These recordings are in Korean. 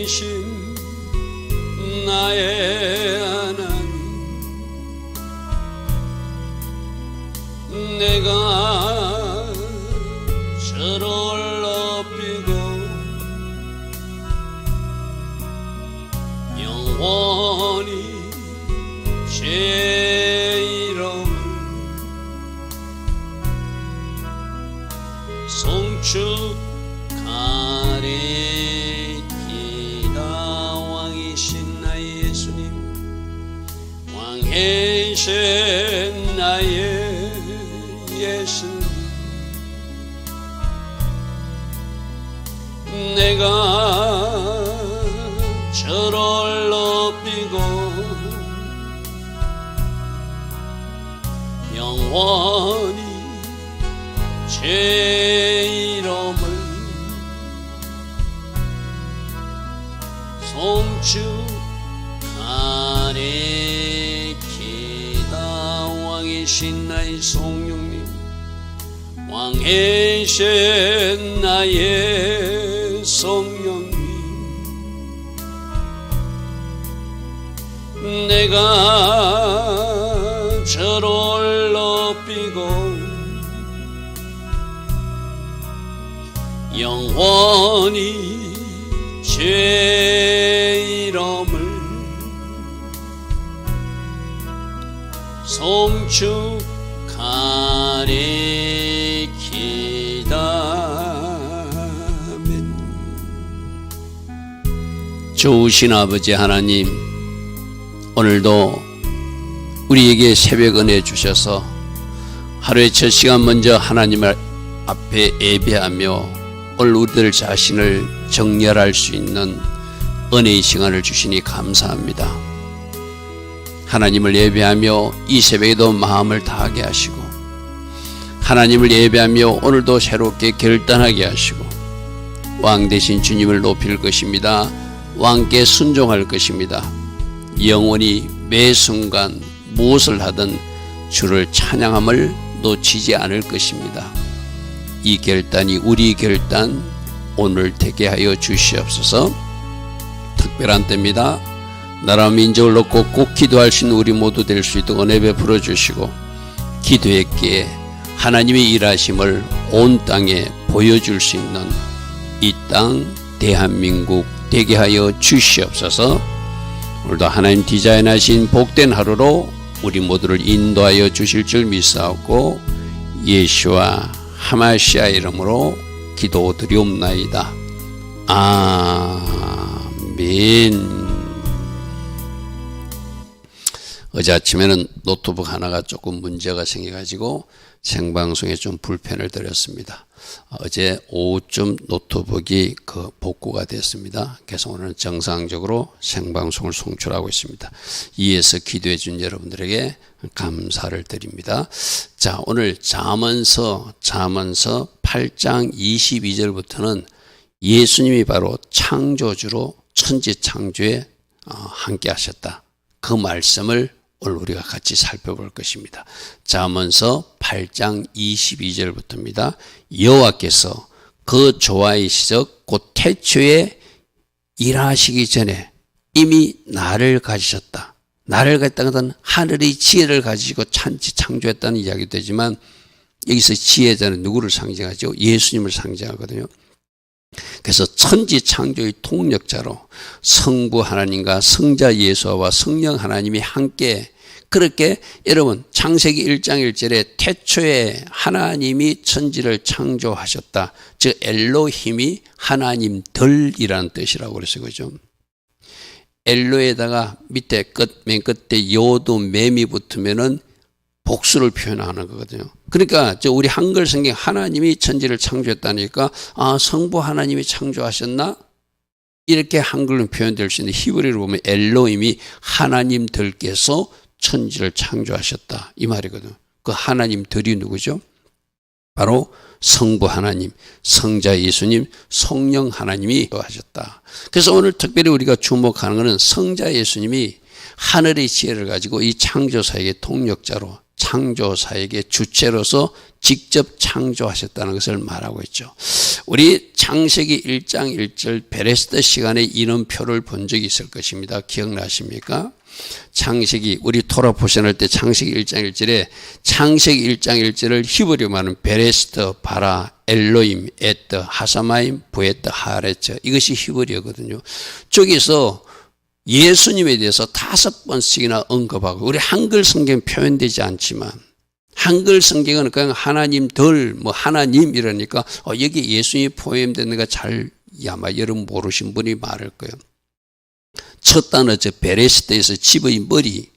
왕이신 나의 하나님, 내가 저를 높이고 영원히 제 이름을 송축하리이다. 왕이신 나의 예수님, 왕이신 나의 예수님, 내가 저를 높이고 영원히 제 이름을 송축하리이다. 왕이신 나의 성령님, 왕이신 나의 성령님, 내가 저를 높이고 영원히 제 이름을 송축하리이다. 아멘. 좋으신 아버지 하나님, 오늘도 우리에게 새벽 은혜 주셔서 하루의 첫 시간 먼저 하나님 앞에 예배하며 오늘 우리들 자신을 정렬할 수 있는 은혜의 시간을 주시니 감사합니다. 하나님을 예배하며 이 새벽에도 마음을 다하게 하시고, 하나님을 예배하며 오늘도 새롭게 결단하게 하시고, 왕 대신 주님을 높일 것입니다. 왕께 순종할 것입니다. 영원히 매 순간 무엇을 하든 주를 찬양함을 놓치지 않을 것입니다. 이 결단이 우리 결단 오늘 되게 하여 주시옵소서. 특별한 때입니다. 나라 민족을 놓고 꼭 기도할 수 있는 우리 모두 될 수 있도록 은혜 베풀어 주시고, 기도했기에 하나님의 일하심을 온 땅에 보여줄 수 있는 이 땅 대한민국 되게 하여 주시옵소서. 오늘도 하나님 디자인하신 복된 하루로 우리 모두를 인도하여 주실 줄 믿사옵고, 예수와 하마시아 이름으로 기도드리옵나이다. 아멘. 어제 아침에는 노트북 하나가 조금 문제가 생겨가지고 생방송에 좀 불편을 드렸습니다. 어제 오후쯤 노트북이 복구가 됐습니다. 그래서 오늘은 정상적으로 생방송을 송출하고 있습니다. 이에서 기도해 준 여러분들에게 감사를 드립니다. 자, 오늘 잠언서 8장 22절부터는 예수님이 바로 창조주로 천지창조에 함께 하셨다. 그 말씀을 오늘 우리가 같이 살펴볼 것입니다. 잠언서 8장 22절부터입니다. 여호와께서 그 조화의 시작 곧 태초에 일하시기 전에 이미 나를 가지셨다. 나를 가졌다는 것은 하늘의 지혜를 가지고 창조했다는 이야기도 되지만, 여기서 지혜자는 누구를 상징하죠? 예수님을 상징하거든요. 그래서 천지창조의 통력자로 성부 하나님과 성자 예수와 성령 하나님이 함께, 그렇게 여러분 창세기 1장 1절에 태초에 하나님이 천지를 창조하셨다. 즉 엘로힘이 하나님들이라는 뜻이라고 그래서 그죠. 엘로에다가 밑에 맨 끝에 요도 맴이 붙으면은 복수를 표현하는 거거든요. 그러니까 우리 한글 성경 하나님이 천지를 창조했다니까, 성부 하나님이 창조하셨나? 이렇게 한글로 표현될 수 있는 히브리로 보면 엘로힘이 하나님들께서 천지를 창조하셨다, 이 말이거든요. 그 하나님들이 누구죠? 바로 성부 하나님, 성자 예수님, 성령 하나님이 하셨다. 그래서 오늘 특별히 우리가 주목하는 것은 성자 예수님이 하늘의 지혜를 가지고 이 창조사의 통력자로 창조사에게 주체로서 직접 창조하셨다는 것을 말하고 있죠. 우리 창세기 1장 1절 베레스다 시간에 인원표를 본 적이 있을 것입니다. 기억나십니까? 창세기, 우리 토라 포션할 때 창세기 1장 1절에 창세기 1장 1절을 히브리어 말하는 베레스터, 바라, 엘로임, 에터, 하사마임, 부에터, 하레처, 이것이 히브리어거든요. 저기서 예수님에 대해서 5번씩이나 언급하고, 우리 한글 성경 표현되지 않지만 한글 성경은 그냥 하나님들, 하나님 이러니까 여기 예수님이 포함되는가 잘 아마 여러분 모르신 분이 많을 거예요. 첫 단어 베레스다에서 집의 머리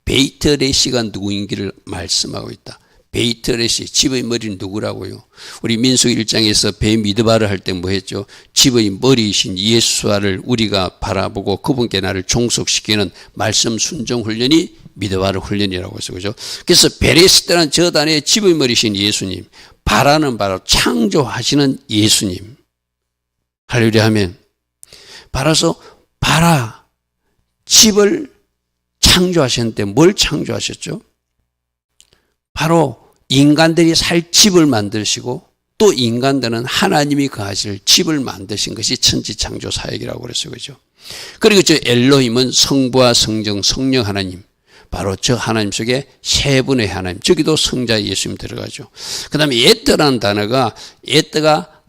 베이트레시가 누구인지를 말씀하고 있다. 베이트레시, 집의 머리는 누구라고요? 우리 민수기 1장에서 배 미드바를 할 때 뭐 했죠? 집의 머리이신 예수와를 우리가 바라보고 그분께 나를 종속시키는 말씀 순종 훈련이 미드바르 훈련이라고 해서 그죠? 그래서 베레스다는 저 단어의 집의 머리이신 예수님, 바라는 바로 창조하시는 예수님. 할렐루야 하면 바라서 바라, 집을 창조하셨는데 뭘 창조하셨죠? 바로 인간들이 살 집을 만드시고 또 인간들은 하나님이 거하실 집을 만드신 것이 천지창조 사역이라고 그랬어요. 그죠? 그리고 저 엘로힘은 성부와 성정, 성령 하나님, 바로 저 하나님 속에 세 분의 하나님, 저기도 성자 예수님 들어가죠. 그 다음에 에뜨라는 단어가, 에뜨가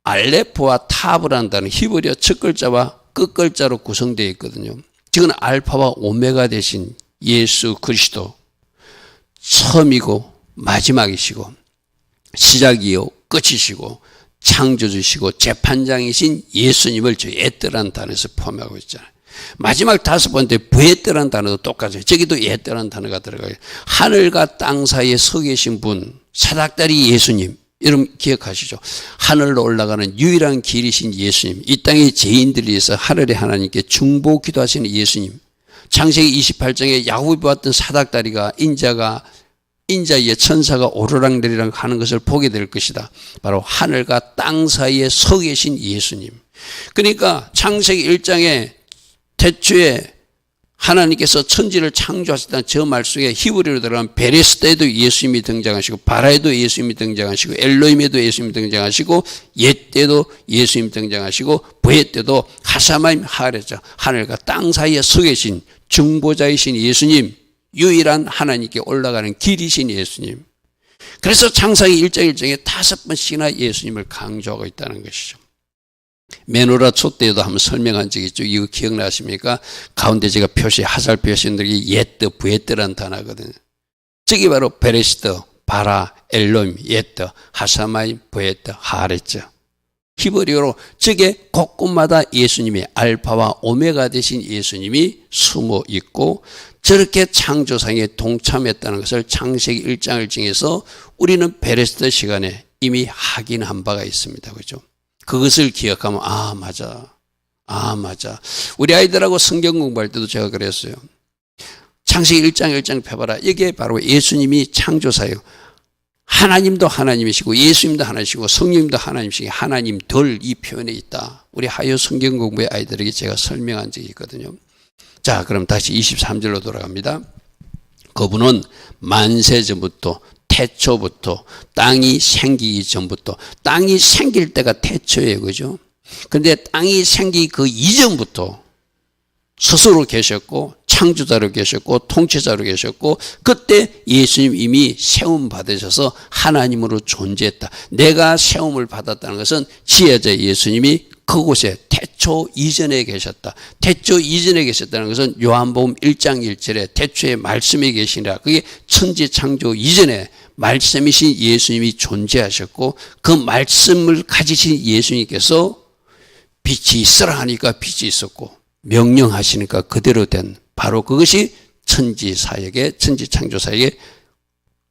알레프와 타브라는 단어, 히브리어 첫 글자와 끝 글자로 구성되어 있거든요. 지금 알파와 오메가 되신 예수 그리스도, 처음이고 마지막이시고 시작이요 끝이시고 창조주시고 재판장이신 예수님을 저 에뜨라는 단어에서 포함하고 있잖아요. 마지막 5번째 부에뜨라는 단어도 똑같아요. 저기도 에뜨라는 단어가 들어가요. 하늘과 땅 사이에 서 계신 분, 사닥다리 예수님, 여러분 기억하시죠? 하늘로 올라가는 유일한 길이신 예수님, 이 땅의 죄인들을 위해서 하늘의 하나님께 중보 기도하시는 예수님, 창세기 28장에 야곱이 보았던 사닥다리가 인자의 천사가 오르락내리락 하는 것을 보게 될 것이다. 바로 하늘과 땅 사이에 서 계신 예수님. 그러니까 창세기 1장에 태초에 하나님께서 천지를 창조하셨다는 저 말 속에 히브리어로 들어가면 베레스다에도 예수님이 등장하시고 바라에도 예수님이 등장하시고 엘로힘에도 예수님이 등장하시고 예 때도 예수님이 등장하시고 부에 때도 하사마임 하레자, 하늘과 땅 사이에 서 계신 중보자이신 예수님, 유일한 하나님께 올라가는 길이신 예수님. 그래서 창세기 1장 1장에 5번씩이나 예수님을 강조하고 있다는 것이죠. 메노라 초 때에도 한번 설명한 적이 있죠. 이거 기억나십니까? 가운데 제가 화살 표시한 적이 예뜨, 부에뜨라는 단어거든요. 저게 바로 베레시터, 바라, 엘롬, 예뜨, 하사마임, 부에뜨, 하레츠. 히브리어로 저게 곳곳마다 예수님이 알파와 오메가 되신 예수님이 숨어 있고 저렇게 창조상에 동참했다는 것을 창세기 1장 1장에서 우리는 베레스다 시간에 이미 확인한 바가 있습니다. 그죠? 그것을 기억하면 맞아. 우리 아이들하고 성경 공부할 때도 제가 그랬어요. 창세기 1장 1장 펴봐라. 이게 바로 예수님이 창조사예요. 하나님도 하나님이시고 예수님도 하나님이시고 성령님도 하나님이시고 하나님들, 이 표현에 있다. 우리 하여 성경 공부의 아이들에게 제가 설명한 적이 있거든요. 자, 그럼 다시 23절로 돌아갑니다. 그분은 만세 전부터, 태초부터, 땅이 생기기 전부터, 땅이 생길 때가 태초예요. 그죠? 근데 땅이 생기기 그 이전부터 스스로 계셨고 창조자로 계셨고 통치자로 계셨고 그때 예수님 이미 세움 받으셔서 하나님으로 존재했다. 내가 세움을 받았다는 것은 지혜자 예수님이 그곳에 태초 이전에 계셨다. 태초 이전에 계셨다는 것은 요한복음 1장 1절에 태초에 말씀이 계시니라. 그게 천지 창조 이전에 말씀이신 예수님이 존재하셨고 그 말씀을 가지신 예수님께서 빛이 있으라 하니까 빛이 있었고 명령하시니까 그대로 된 바로 그것이 천지 창조 사역에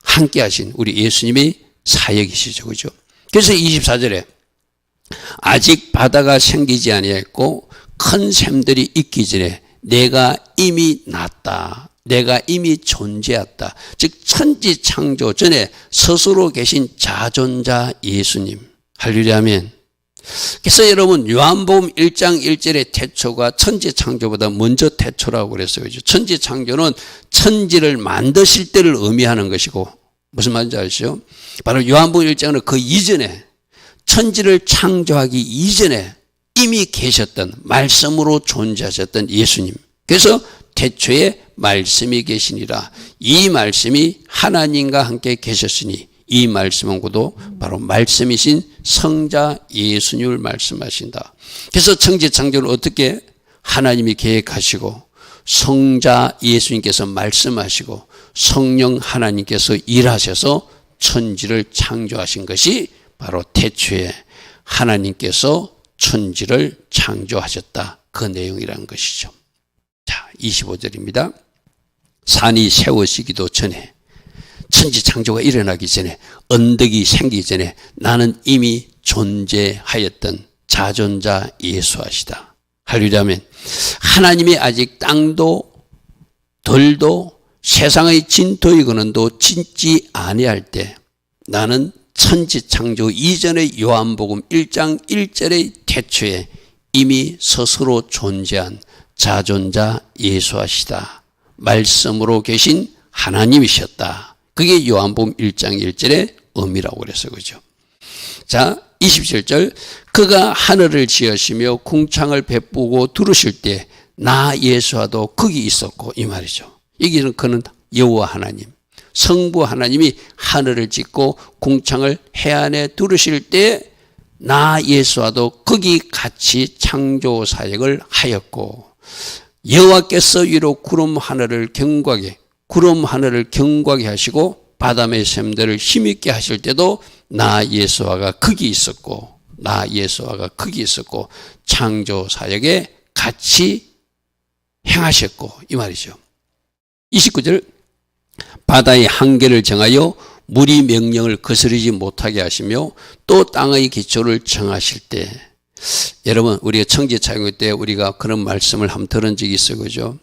함께 하신 우리 예수님의 사역이시죠. 그죠? 그래서 24절에 아직 바다가 생기지 아니했고 큰 샘들이 있기 전에 내가 이미 났다. 내가 이미 존재했다. 즉 천지 창조 전에 스스로 계신 자존자 예수님. 할렐루야 아멘. 그래서 여러분 요한복음 1장 1절의 태초가 천지 창조보다 먼저 태초라고 그랬어요. 그죠? 천지 창조는 천지를 만드실 때를 의미하는 것이고 무슨 말인지 아시죠? 바로 요한복음 1장은 그 이전에 천지를 창조하기 이전에 이미 계셨던 말씀으로 존재하셨던 예수님. 그래서 태초에 말씀이 계시니라. 이 말씀이 하나님과 함께 계셨으니 이 말씀은 고도 바로 말씀이신 성자 예수님을 말씀하신다. 그래서 천지 창조를 어떻게 하나님이 계획하시고 성자 예수님께서 말씀하시고 성령 하나님께서 일하셔서 천지를 창조하신 것이 바로 태초에 하나님께서 천지를 창조하셨다. 그 내용이라는 것이죠. 자, 25절입니다. 산이 세워지기도 전에 천지 창조가 일어나기 전에 언덕이 생기기 전에 나는 이미 존재하였던 자존자 예수하시다. 할렐루야면 하나님이 아직 땅도 들도 세상의 진토의 근원도 짓지 아니할 때 나는 천지 창조 이전의 요한복음 1장 1절의 태초에 이미 스스로 존재한 자존자 예수하시다. 말씀으로 계신 하나님이셨다. 그게 요한복음 1장 1절의 의미라고 그랬어요. 그죠? 자, 27절. 그가 하늘을 지으시며 궁창을 베푸고 두르실 때 나 예수와도 거기 있었고 이 말이죠. 여기는 그는 여호와 하나님, 성부 하나님이 하늘을 짓고 궁창을 해안에 두르실 때 나 예수와도 거기 같이 창조 사역을 하였고 여호와께서 위로 구름 하늘을 경고하게 하시고 바다의 샘들을 힘있게 하실 때도 나 예수와가 거기 있었고 창조 사역에 같이 행하셨고 이 말이죠. 29절. 바다의 한계를 정하여 물이 명령을 거스르지 못하게 하시며 또 땅의 기초를 정하실 때 여러분 우리가 청지 창조 때 우리가 그런 말씀을 한번 들은 적이 있어요. 그죠?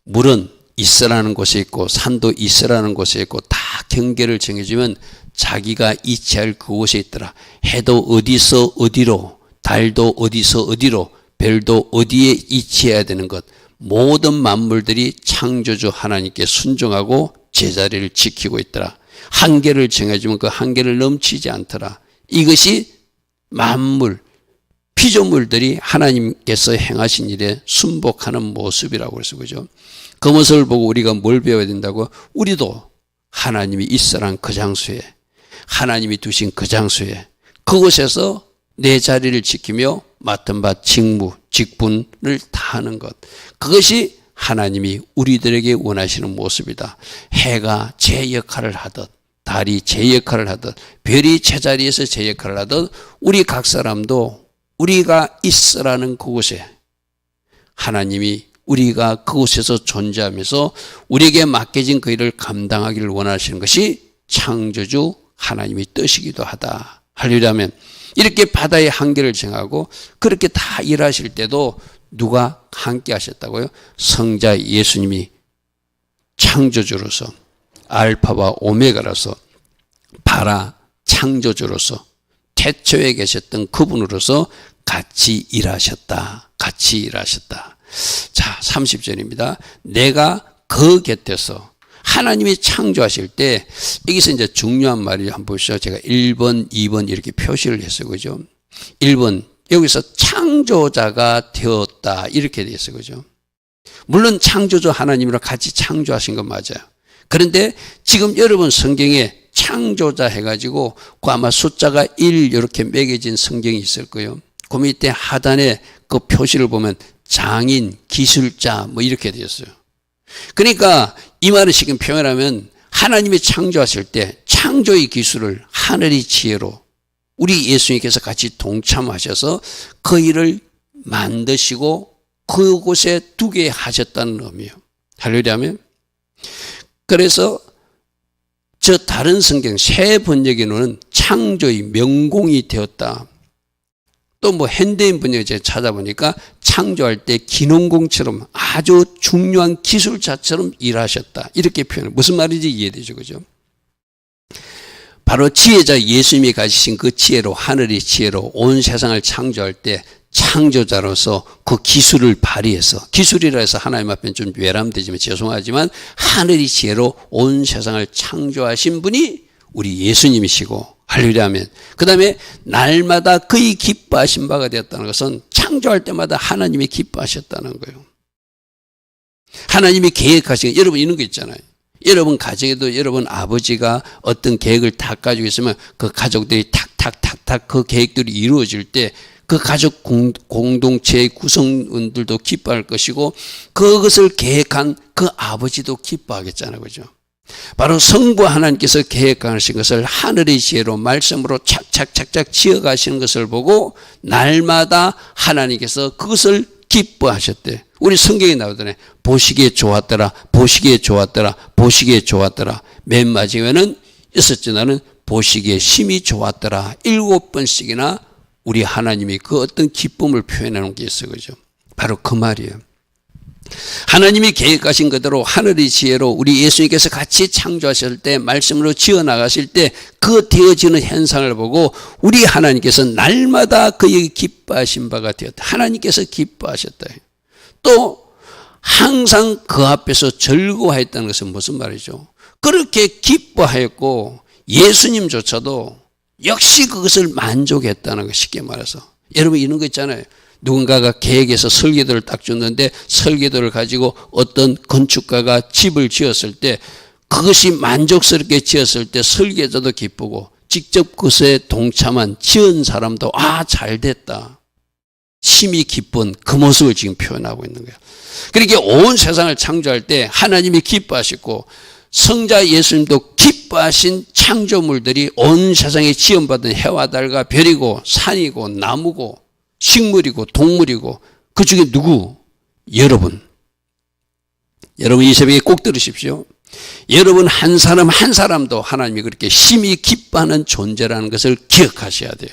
물은 있으라는 곳에 있고 산도 있으라는 곳에 있고 다 경계를 정해주면 자기가 이치할 그곳에 있더라. 해도 어디서 어디로, 달도 어디서 어디로, 별도 어디에 이치해야 되는 것. 모든 만물들이 창조주 하나님께 순종하고 제자리를 지키고 있더라. 한계를 정해주면 그 한계를 넘치지 않더라. 이것이 만물, 피조물들이 하나님께서 행하신 일에 순복하는 모습이라고 그래서 그죠? 그 모습을 보고 우리가 뭘 배워야 된다고? 우리도 하나님이 있으란 그 장소에, 하나님이 두신 그 장소에, 그곳에서 내 자리를 지키며 맡은 바 직무, 직분을 다하는 것. 그것이 하나님이 우리들에게 원하시는 모습이다. 해가 제 역할을 하듯, 달이 제 역할을 하듯, 별이 제자리에서 제 역할을 하듯, 우리 각 사람도 우리가 있으라는 그곳에 하나님이 우리가 그곳에서 존재하면서 우리에게 맡겨진 그 일을 감당하기를 원하시는 것이 창조주 하나님의 뜻이기도 하다. 할렐루야면 이렇게 바다의 한계를 정하고 그렇게 다 일하실 때도 누가 함께 하셨다고요? 성자 예수님이 창조주로서 알파와 오메가로서 바라 창조주로서 태초에 계셨던 그분으로서 같이 일하셨다. 같이 일하셨다. 자, 30절입니다. 내가 그 곁에서 하나님이 창조하실 때 여기서 이제 중요한 말이 한번 보시죠. 제가 1번, 2번 이렇게 표시를 했어요. 그죠? 1번 여기서 창조자가 되었다 이렇게 되어 있어요. 그죠? 물론 창조주 하나님이랑 같이 창조하신 건 맞아요. 그런데 지금 여러분 성경에 창조자 해가지고 그 아마 숫자가 1 이렇게 매겨진 성경이 있을 거예요. 그 밑에 하단에 그 표시를 보면 장인, 기술자 뭐 이렇게 되었어요. 그러니까 이 말을 지금 표현하면 하나님이 창조하실 때 창조의 기술을 하늘의 지혜로 우리 예수님께서 같이 동참하셔서 그 일을 만드시고 그곳에 두게 하셨다는 의미예요. 할렐루야면 그래서 저 다른 성경 새 번역에는 창조의 명공이 되었다. 또 뭐 현대인 번역에 제가 찾아보니까 창조할 때 기농공처럼 아주 중요한 기술자처럼 일하셨다. 이렇게 표현을 무슨 말인지 이해되죠. 그죠? 바로 지혜자 예수님이 가지신 그 지혜로, 하늘의 지혜로 온 세상을 창조할 때 창조자로서 그 기술을 발휘해서, 기술이라 해서 하나님 앞에는 좀 외람되지만 죄송하지만 하늘의 지혜로 온 세상을 창조하신 분이 우리 예수님이시고, 할렐루야면, 그 다음에 날마다 그의 기뻐하신 바가 되었다는 것은 창조할 때마다 하나님이 기뻐하셨다는 거예요. 하나님이 계획하신, 여러분 이런 거 있잖아요. 여러분 가정에도 여러분 아버지가 어떤 계획을 다 가지고 있으면 그 가족들이 탁탁탁탁 그 계획들이 이루어질 때 그 가족 공동체의 구성원들도 기뻐할 것이고, 그것을 계획한 그 아버지도 기뻐하겠잖아요. 그죠? 바로 성부 하나님께서 계획하신 것을 하늘의 지혜로 말씀으로 착착착착 지어가시는 것을 보고 날마다 하나님께서 그것을 기뻐하셨대. 우리 성경에 나오더니 보시기에 좋았더라, 보시기에 좋았더라, 보시기에 좋았더라. 맨 마지막에는 6째 날은 보시기에 심히 좋았더라. 7번씩이나 우리 하나님이 그 어떤 기쁨을 표현해 놓은 게 있어요. 그죠? 바로 그 말이에요. 하나님이 계획하신 그대로 하늘의 지혜로 우리 예수님께서 같이 창조하실 때, 말씀으로 지어나가실 때 그 되어지는 현상을 보고 우리 하나님께서 날마다 그에게 기뻐하신 바가 되었다. 하나님께서 기뻐하셨다. 또 항상 그 앞에서 즐거워했다는 것은 무슨 말이죠? 그렇게 기뻐하였고 예수님조차도 역시 그것을 만족했다는 것, 쉽게 말해서. 여러분 이런 거 있잖아요. 누군가가 계획해서 설계도를 딱 줬는데 설계도를 가지고 어떤 건축가가 집을 지었을 때 그것이 만족스럽게 지었을 때 설계자도 기쁘고 직접 그것에 동참한 지은 사람도 잘 됐다, 심히 기쁜 그 모습을 지금 표현하고 있는 거예요. 그렇게 온 세상을 창조할 때 하나님이 기뻐하셨고 성자 예수님도 기뻐하신 창조물들이 온 세상에 지원받은 해와 달과 별이고 산이고 나무고 식물이고 동물이고, 그 중에 누구? 여러분 이 새벽에 꼭 들으십시오. 여러분 한 사람 한 사람도 하나님이 그렇게 심히 기뻐하는 존재라는 것을 기억하셔야 돼요.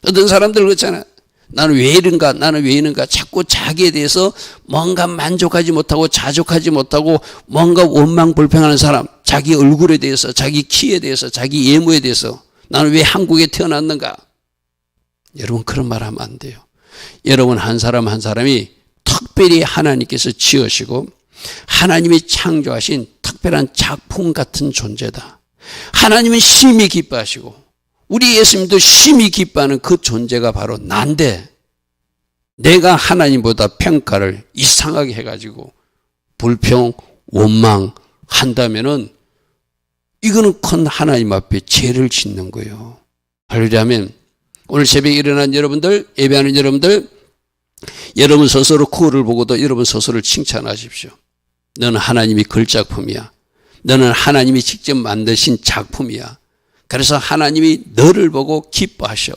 어떤 사람들 그렇잖아요. 나는 왜 이런가, 나는 왜 이런가, 자꾸 자기에 대해서 뭔가 만족하지 못하고 자족하지 못하고 뭔가 원망 불평하는 사람, 자기 얼굴에 대해서, 자기 키에 대해서, 자기 외모에 대해서, 나는 왜 한국에 태어났는가. 여러분 그런 말 하면 안 돼요. 여러분 한 사람 한 사람이 특별히 하나님께서 지으시고 하나님이 창조하신 특별한 작품 같은 존재다. 하나님은 심히 기뻐하시고 우리 예수님도 심히 기뻐하는 그 존재가 바로 난데, 내가 하나님보다 평가를 이상하게 해가지고 불평, 원망한다면은 이거는 큰 하나님 앞에 죄를 짓는 거예요. 하려면 오늘 새벽에 일어난 여러분들, 예배하는 여러분들, 여러분 스스로 거울을 보고도 여러분 스스로를 칭찬하십시오. 너는 하나님이 걸작품이야. 너는 하나님이 직접 만드신 작품이야. 그래서 하나님이 너를 보고 기뻐하셔.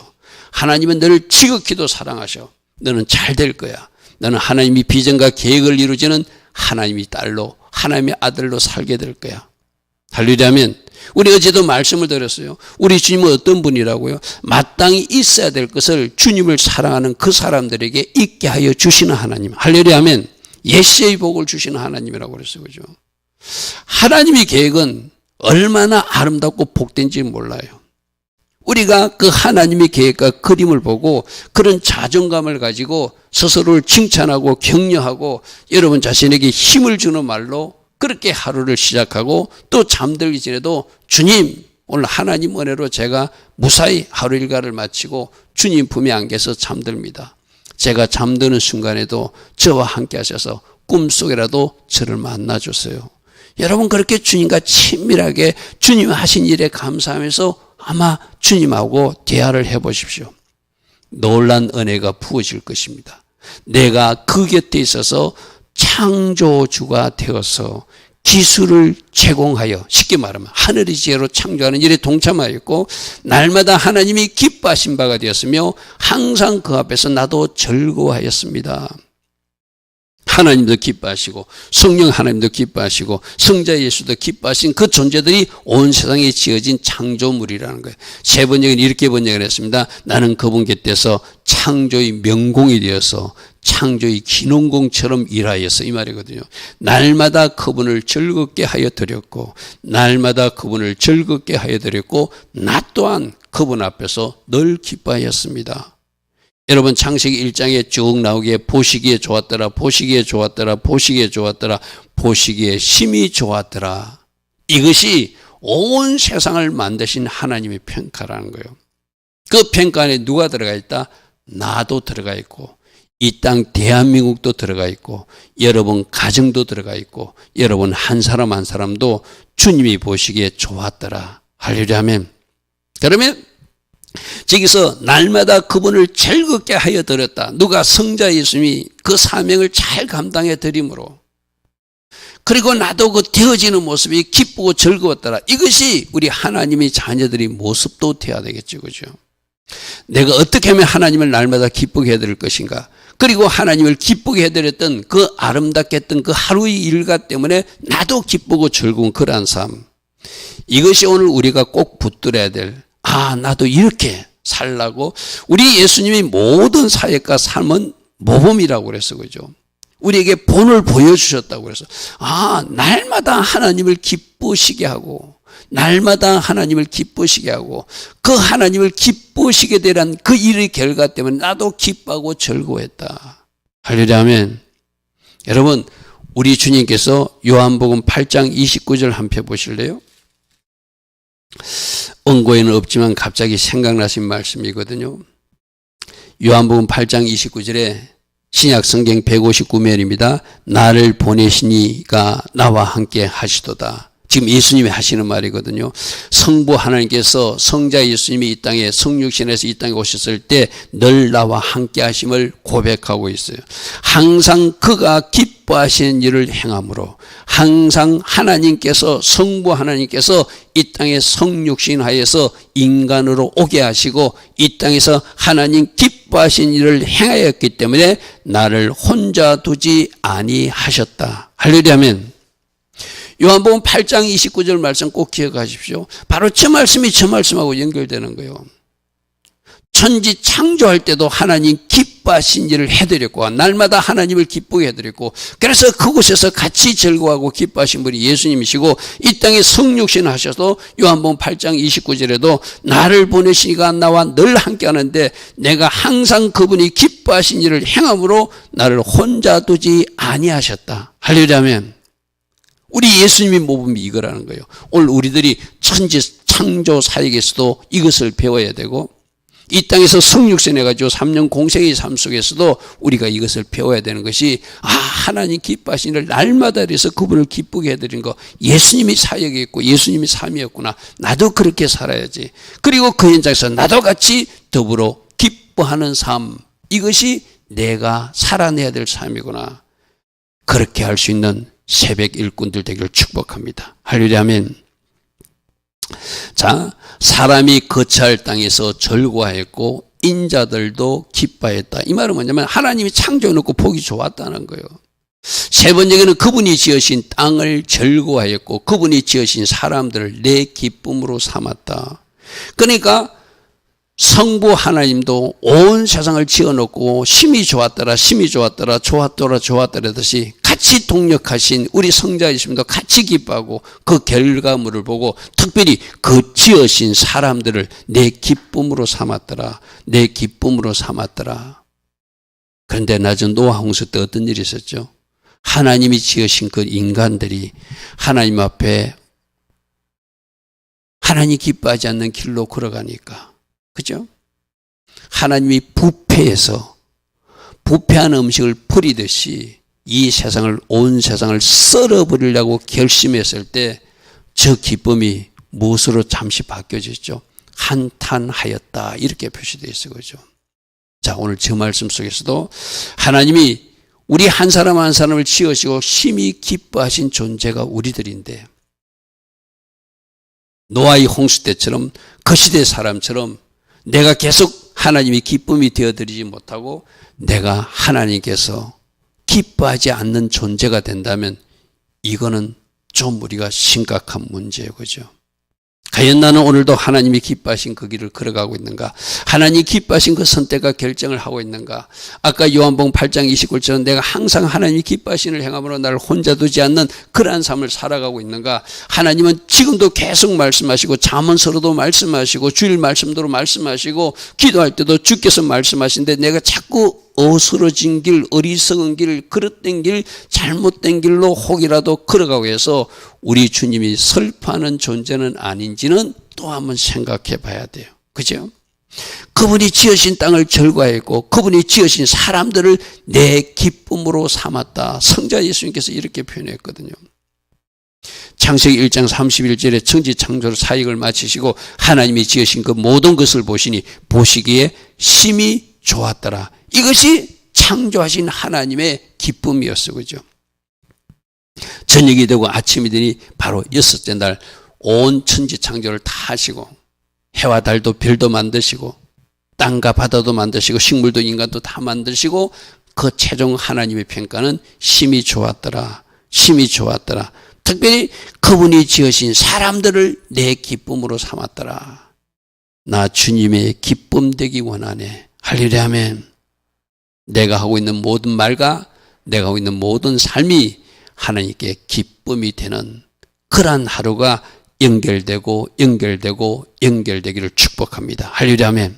하나님은 너를 지극히도 사랑하셔. 너는 잘 될 거야. 너는 하나님이 비전과 계획을 이루지는 하나님의 딸로, 하나님의 아들로 살게 될 거야. 할렐루야면, 우리 어제도 말씀을 드렸어요. 우리 주님은 어떤 분이라고요? 마땅히 있어야 될 것을 주님을 사랑하는 그 사람들에게 있게 하여 주시는 하나님. 할렐루야면, 예시의 복을 주시는 하나님이라고 그랬어요. 그죠? 하나님의 계획은 얼마나 아름답고 복된지 몰라요. 우리가 그 하나님의 계획과 그림을 보고 그런 자존감을 가지고 스스로를 칭찬하고 격려하고 여러분 자신에게 힘을 주는 말로 그렇게 하루를 시작하고 또 잠들기 전에도 주님, 오늘 하나님 은혜로 제가 무사히 하루 일과를 마치고 주님 품에 안겨서 잠듭니다. 제가 잠드는 순간에도 저와 함께 하셔서 꿈속이라도 저를 만나주세요. 여러분 그렇게 주님과 친밀하게 주님 하신 일에 감사하면서 아마 주님하고 대화를 해보십시오. 놀란 은혜가 부어질 것입니다. 내가 그 곁에 있어서 창조주가 되어서 기술을 제공하여, 쉽게 말하면 하늘의 지혜로 창조하는 일에 동참하였고 날마다 하나님이 기뻐하신 바가 되었으며 항상 그 앞에서 나도 즐거워하였습니다. 하나님도 기뻐하시고 성령 하나님도 기뻐하시고 성자 예수도 기뻐하신 그 존재들이 온 세상에 지어진 창조물이라는 거예요. 세 번역은 이렇게 번역을 했습니다. 나는 그분 곁에서 창조의 명공이 되어서 창조의 기농공처럼 일하여서 이 말이거든요. 날마다 그분을 즐겁게 하여 드렸고 날마다 그분을 즐겁게 하여 드렸고 나 또한 그분 앞에서 늘 기뻐하였습니다. 여러분 창세기 1장에 쭉 나오기에 보시기에 좋았더라, 보시기에 좋았더라, 보시기에 좋았더라, 보시기에 심히 좋았더라. 이것이 온 세상을 만드신 하나님의 평가라는 거예요. 그 평가 안에 누가 들어가 있다? 나도 들어가 있고 이 땅 대한민국도 들어가 있고 여러분 가정도 들어가 있고 여러분 한 사람 한 사람도 주님이 보시기에 좋았더라. 할렐루야 아멘. 그러면 저기서 날마다 그분을 즐겁게 하여 드렸다. 누가? 성자 예수님이 그 사명을 잘 감당해 드림으로. 그리고 나도 그 되어지는 모습이 기쁘고 즐거웠더라. 이것이 우리 하나님의 자녀들의 모습도 되어야 되겠죠. 그죠? 내가 어떻게 하면 하나님을 날마다 기쁘게 해드릴 것인가? 그리고 하나님을 기쁘게 해드렸던 그 아름답게 했던 그 하루의 일과 때문에 나도 기쁘고 즐거운 그러한 삶. 이것이 오늘 우리가 꼭 붙들어야 될, 나도 이렇게 살라고. 우리 예수님이 모든 사역과 삶은 모범이라고 그랬어. 그죠? 우리에게 본을 보여주셨다고 그래서 날마다 하나님을 기쁘시게 하고 날마다 하나님을 기쁘시게 하고 그 하나님을 기쁘시게 되란 그 일의 결과 때문에 나도 기뻐하고 즐거워했다. 할렐루야 아멘. 여러분 우리 주님께서 요한복음 8장 29절 한 편 보실래요? 원고에는 없지만 갑자기 생각나신 말씀이거든요. 요한복음 8장 29절에 신약 성경 159면입니다. 나를 보내시니가 나와 함께 하시도다. 지금 예수님이 하시는 말이거든요. 성부 하나님께서 성자 예수님이 이 땅에 성육신에서 이 땅에 오셨을 때 늘 나와 함께 하심을 고백하고 있어요. 항상 그가 기뻐하시는 일을 행함으로 항상 하나님께서 성부 하나님께서 이 땅에 성육신하여서 인간으로 오게 하시고 이 땅에서 하나님 기뻐하신 일을 행하였기 때문에 나를 혼자 두지 아니하셨다. 할렐루야 아멘. 요한복음 8장 29절 말씀 꼭 기억하십시오. 바로 저 말씀이 저 말씀하고 연결되는 거예요. 천지 창조할 때도 하나님 기뻐하신 일을 해드렸고 날마다 하나님을 기쁘게 해드렸고 그래서 그곳에서 같이 즐거워하고 기뻐하신 분이 예수님이시고 이 땅에 성육신 하셔서 요한복음 8장 29절에도 나를 보내시니가 나와 늘 함께하는데 내가 항상 그분이 기뻐하신 일을 행함으로 나를 혼자 두지 아니하셨다. 할렐루야 아멘. 우리 예수님의 모범이 이거라는 거예요. 오늘 우리들이 천지 창조 사역에서도 이것을 배워야 되고 이 땅에서 성육신 해가지고 3년 공생의 삶 속에서도 우리가 이것을 배워야 되는 것이 하나님 기뻐하신 일을 날마다 해서 그분을 기쁘게 해드린 거 예수님이 사역이었고 예수님이 삶이었구나. 나도 그렇게 살아야지. 그리고 그 현장에서 나도 같이 더불어 기뻐하는 삶. 이것이 내가 살아내야 될 삶이구나. 그렇게 할 수 있는 새벽 일꾼들 되기를 축복합니다. 할렐루야 아멘. 자, 사람이 거처할 땅에서 즐거워했고 인자들도 기뻐했다. 이 말은 뭐냐면 하나님이 창조해놓고 보기 좋았다는 거예요. 세 번째는 그분이 지으신 땅을 즐거워했고 그분이 지으신 사람들을 내 기쁨으로 삼았다. 그러니까 성부 하나님도 온 세상을 지어놓고 심히 좋았더라 심히 좋았더라 좋았더라 좋았더라 듯이 같이 동력하신 우리 성자 예수님도 같이 기뻐하고 그 결과물을 보고 특별히 그 지으신 사람들을 내 기쁨으로 삼았더라. 내 기쁨으로 삼았더라. 그런데 낮은 노아 홍수 때 어떤 일이 있었죠? 하나님이 지으신 그 인간들이 하나님 앞에 하나님 기뻐하지 않는 길로 걸어가니까 그죠? 하나님이 부패해서 부패한 음식을 뿌리듯이 이 세상을 온 세상을 썰어버리려고 결심했을 때 저 기쁨이 무엇으로 잠시 바뀌어졌죠? 한탄하였다 이렇게 표시되어 있어요. 그죠? 자 오늘 저 말씀 속에서도 하나님이 우리 한 사람 한 사람을 지으시고 심히 기뻐하신 존재가 우리들인데 노아의 홍수 때처럼 그 시대 사람처럼 내가 계속 하나님이 기쁨이 되어드리지 못하고 내가 하나님께서 기뻐하지 않는 존재가 된다면 이거는 좀 우리가 심각한 문제예요. 그죠? 과연 나는 오늘도 하나님이 기뻐하신 그 길을 걸어가고 있는가? 하나님이 기뻐하신 그 선택과 결정을 하고 있는가? 아까 요한복음 8장 29절은 내가 항상 하나님이 기뻐하신을 행함으로 나를 혼자 두지 않는 그러한 삶을 살아가고 있는가? 하나님은 지금도 계속 말씀하시고 잠언서로도 말씀하시고 주일 말씀대로 말씀하시고 기도할 때도 주께서 말씀하시는데 내가 자꾸 어스러진 길, 어리석은 길, 그릇된 길, 잘못된 길로 혹이라도 걸어가고 해서 우리 주님이 슬퍼하는 존재는 아닌지는 또 한번 생각해 봐야 돼요. 그죠? 그분이 지으신 땅을 절과했고 그분이 지으신 사람들을 내 기쁨으로 삼았다. 성자 예수님께서 이렇게 표현했거든요. 창세기 1장 31절에 천지 창조로 사역을 마치시고 하나님이 지으신 그 모든 것을 보시니 보시기에 심히 좋았더라. 이것이 창조하신 하나님의 기쁨이었어. 그죠? 저녁이 되고 아침이 되니 바로 여섯째 날 온 천지 창조를 다 하시고 해와 달도 별도 만드시고 땅과 바다도 만드시고 식물도 인간도 다 만드시고 그 최종 하나님의 평가는 심히 좋았더라. 심히 좋았더라. 특별히 그분이 지으신 사람들을 내 기쁨으로 삼았더라. 나 주님의 기쁨 되기 원하네. 할렐루야 아멘. 내가 하고 있는 모든 말과 내가 하고 있는 모든 삶이 하나님께 기쁨이 되는 그러한 하루가 연결되기를 축복합니다. 할렐루야 아멘.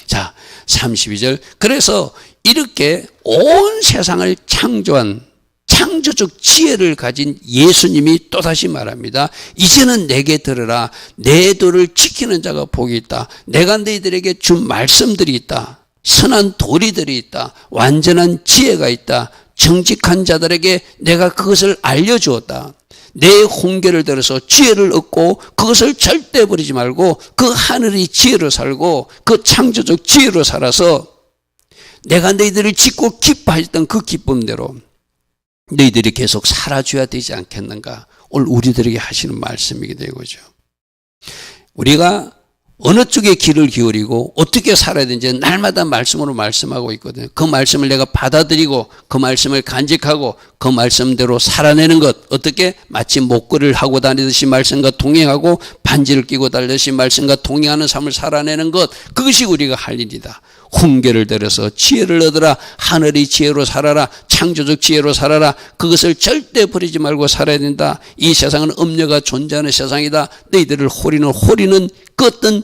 자, 32절. 그래서 이렇게 온 세상을 창조한 창조적 지혜를 가진 예수님이 또다시 말합니다. 이제는 내게 들으라. 내 도를 지키는 자가 복이 있다. 내가 너희들에게 준 말씀들이 있다. 선한 도리들이 있다. 완전한 지혜가 있다. 정직한 자들에게 내가 그것을 알려주었다. 내 훈계를 들어서 지혜를 얻고 그것을 절대 버리지 말고 그 하늘의 지혜로 살고 그 창조적 지혜로 살아서 내가 너희들을 짓고 기뻐하였던 그 기쁨대로 너희들이 계속 살아줘야 되지 않겠는가? 오늘 우리들에게 하시는 말씀이게 되고죠. 우리가 어느 쪽에 귀를 기울이고 어떻게 살아야 되는지 날마다 말씀으로 말씀하고 있거든요. 그 말씀을 내가 받아들이고 그 말씀을 간직하고 그 말씀대로 살아내는 것. 어떻게? 마치 목걸이를 하고 다니듯이 말씀과 동행하고 반지를 끼고 다니듯이 말씀과 동행하는 삶을 살아내는 것. 그것이 우리가 할 일이다. 훈계를 들어서 지혜를 얻으라. 하늘의 지혜로 살아라. 창조적 지혜로 살아라. 그것을 절대 버리지 말고 살아야 된다. 이 세상은 음녀가 존재하는 세상이다. 너희들을 호리는 그 어떤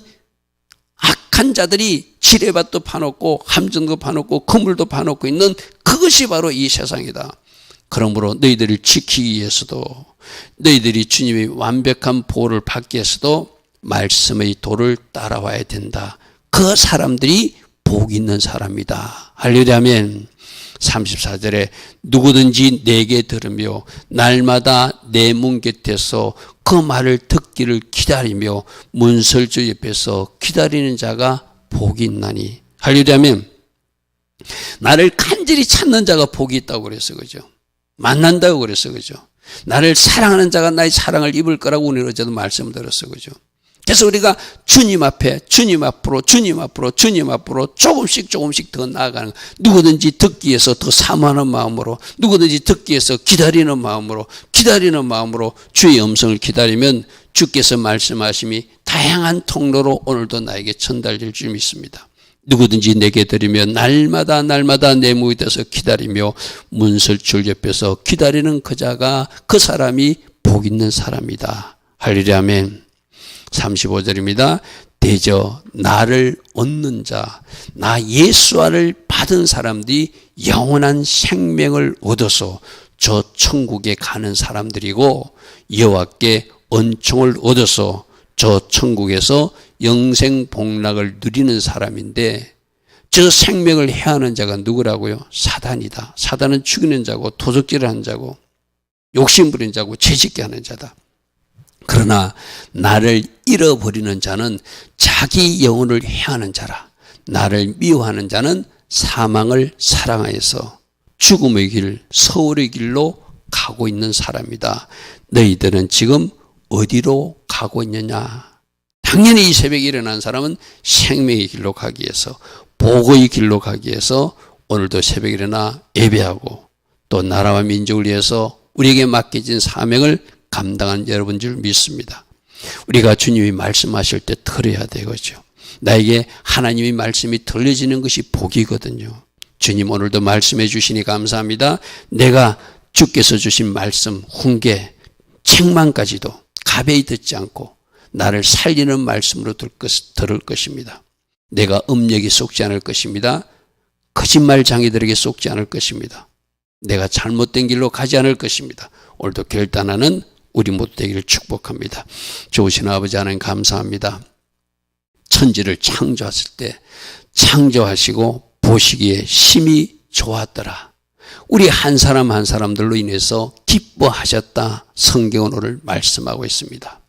악한 자들이 지뢰밭도 파놓고 함정도 파놓고 그물도 파놓고 있는 그것이 바로 이 세상이다. 그러므로 너희들을 지키기 위해서도 너희들이 주님의 완벽한 보호를 받기 위해서도 말씀의 도를 따라와야 된다. 그 사람들이 복 있는 사람이다. 할렐루야 아멘. 34절에 누구든지 내게 들으며 날마다 내 문 곁에서 그 말을 듣기를 기다리며 문설주 옆에서 기다리는 자가 복이 있나니. 할렐루야 아멘. 나를 간절히 찾는 자가 복이 있다고 그랬어. 그죠? 만난다고 그랬어. 그죠? 나를 사랑하는 자가 나의 사랑을 입을 거라고 오늘 어제도 말씀 드렸어. 그죠? 그래서 우리가 주님 앞에 주님 앞으로 조금씩 더 나아가는 거. 누구든지 듣기 위해서 더 사모하는 마음으로 누구든지 듣기 위해서 기다리는 마음으로 주의 음성을 기다리면 주께서 말씀하심이 다양한 통로로 오늘도 나에게 전달될 줄 믿습니다. 누구든지 내게 들으며 날마다 내 무에서 기다리며 문설줄 옆에서 기다리는 그 사람이 복 있는 사람이다. 할렐루야 아멘. 35절입니다. 대저 나를 얻는 자, 나 예수와를 받은 사람들이 영원한 생명을 얻어서 저 천국에 가는 사람들이고 여호와께 은총을 얻어서 저 천국에서 영생 복락을 누리는 사람인데 저 생명을 해하는 자가 누구라고요? 사단이다. 사단은 죽이는 자고 도적질을 하는 자고 욕심 부리는 자고 죄짓게 하는 자다. 그러나 나를 잃어버리는 자는 자기 영혼을 해하는 자라. 나를 미워하는 자는 사망을 사랑하여서 죽음의 길, 서울의 길로 가고 있는 사람이다. 너희들은 지금 어디로 가고 있느냐? 당연히 이 새벽에 일어난 사람은 생명의 길로 가기 위해서, 복의 길로 가기 위해서 오늘도 새벽에 일어나 예배하고 또 나라와 민족을 위해서 우리에게 맡겨진 사명을 감당한 여러분 줄 믿습니다. 우리가 주님이 말씀하실 때 들어야 되겠죠. 나에게 하나님의 말씀이 들려지는 것이 복이거든요. 주님 오늘도 말씀해 주시니 감사합니다. 내가 주께서 주신 말씀, 훈계, 책망까지도 가벼이 듣지 않고 나를 살리는 말씀으로 들을 것입니다. 내가 음력이 속지 않을 것입니다. 거짓말 장애들에게 속지 않을 것입니다. 내가 잘못된 길로 가지 않을 것입니다. 오늘도 결단하는 우리 모두 되기를 축복합니다. 좋으신 아버지 하나님 감사합니다. 천지를 창조하실 때 창조하시고 보시기에 심히 좋았더라. 우리 한 사람 한 사람들로 인해서 기뻐하셨다. 성경은 오늘 말씀하고 있습니다.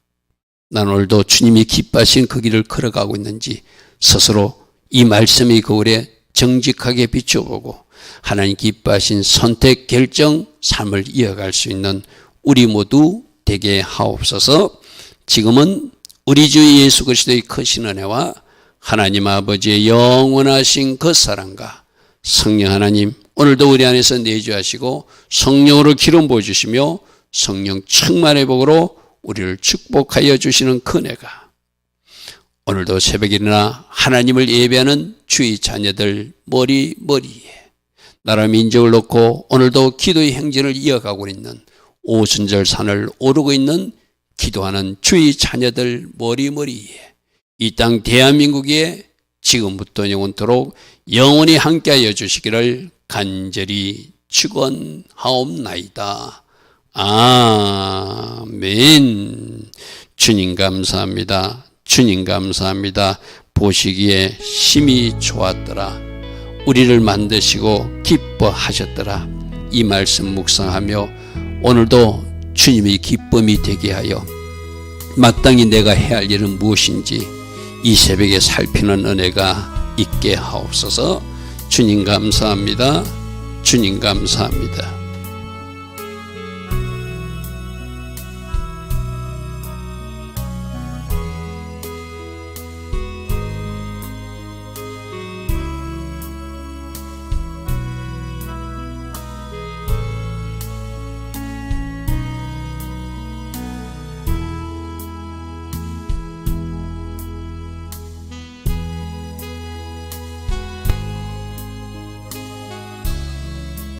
난 오늘도 주님이 기뻐하신 그 길을 걸어가고 있는지 스스로 이 말씀의 거울에 정직하게 비춰보고 하나님 기뻐하신 선택, 결정, 삶을 이어갈 수 있는 우리 모두 되게 하옵소서. 지금은 우리 주 예수 그리스도의 크신 은혜와 하나님 아버지의 영원하신 그 사랑과 성령 하나님 오늘도 우리 안에서 내주하시고 성령으로 기름 부어주시며 성령 충만의 복으로 우리를 축복하여 주시는 그 은혜가 오늘도 새벽에 일어나 하나님을 예배하는 주의 자녀들 머리에 나라 민족을 놓고 오늘도 기도의 행진을 이어가고 있는 오순절 산을 오르고 있는 기도하는 주의 자녀들 머리에 이 땅 대한민국에 지금부터 영원토록 영원히 함께하여 주시기를 간절히 축원하옵나이다. 아멘. 주님 감사합니다. 주님 감사합니다. 보시기에 심히 좋았더라. 우리를 만드시고 기뻐하셨더라. 이 말씀 묵상하며 오늘도 주님의 기쁨이 되게 하여 마땅히 내가 해야 할 일은 무엇인지 이 새벽에 살피는 은혜가 있게 하옵소서. 주님 감사합니다. 주님 감사합니다.